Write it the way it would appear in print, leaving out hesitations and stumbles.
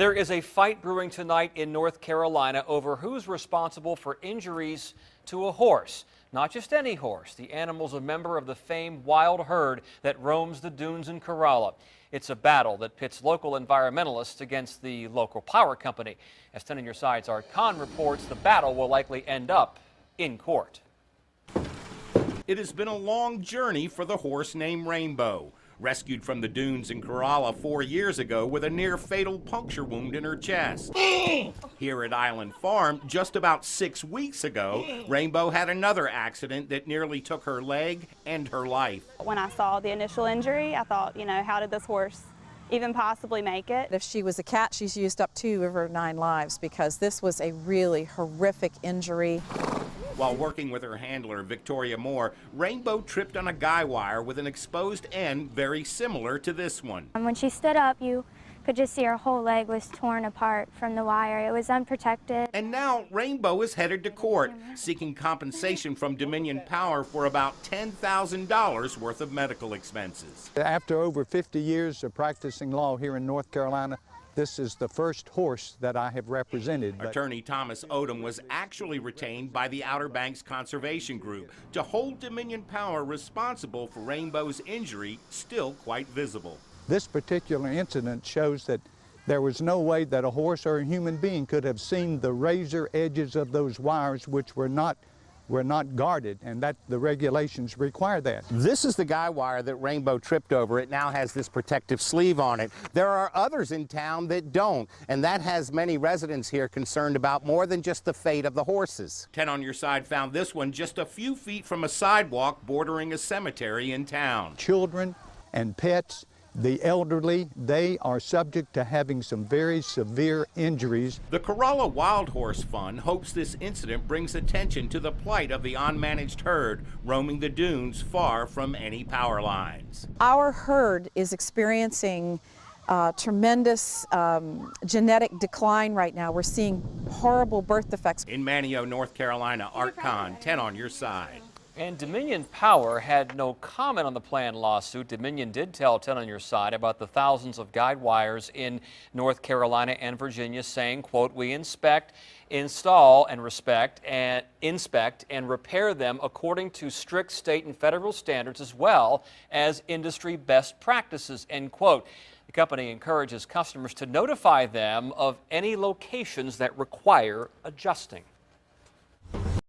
There is a fight brewing tonight in North Carolina over who's responsible for injuries to a horse. Not just any horse. The animal's a member of the famed wild herd that roams the dunes in Corolla. It's a battle that pits local environmentalists against the local power company. As 10 on Your Side's Art Khan reports, the battle will likely end up in court. It has been a long journey for the horse named Rainbow. Rescued from the dunes in Corolla 4 years ago with a near-fatal puncture wound in her chest. Here at Island Farm, just about 6 weeks ago, Rainbow had another accident that nearly took her leg and her life. When I saw the initial injury, I thought, how did this horse even possibly make it? If she was a cat, she's used up 2 of her 9 lives because this was a really horrific injury. While working with her handler, Victoria Moore, Rainbow tripped on a guy wire with an exposed end very similar to this one. And when she stood up, you could just see her whole leg was torn apart from the wire. It was unprotected. And now Rainbow is headed to court, seeking compensation from Dominion Power for about $10,000 worth of medical expenses. After over 50 years of practicing law here in North Carolina, this is the first horse that I have represented. Attorney Thomas Odom was actually retained by the Outer Banks Conservation Group to hold Dominion Power responsible for Rainbow's injury, still quite visible. This particular incident shows that there was no way that a horse or a human being could have seen the razor edges of those wires, which were not guarded, and that the regulations require that. This is the guy wire that Rainbow tripped over. It now has this protective sleeve on it. There are others in town that don't, and that has many residents here concerned about more than just the fate of the horses. 10 on Your Side found this one just a few feet from a sidewalk bordering a cemetery in town. Children and pets, the elderly, they are subject to having some very severe injuries. The Corolla Wild Horse Fund hopes this incident brings attention to the plight of the unmanaged herd roaming the dunes far from any power lines. Our herd is experiencing tremendous genetic decline right now. We're seeing horrible birth defects. In Manteo, North Carolina, Art Khan, 10 on Your Side. And Dominion Power had no comment on the planned lawsuit. Dominion did tell 10 on Your Side about the thousands of guide wires in North Carolina and Virginia, saying, quote, "We inspect, install, and inspect and repair them according to strict state and federal standards as well as industry best practices," end quote. The company encourages customers to notify them of any locations that require adjusting.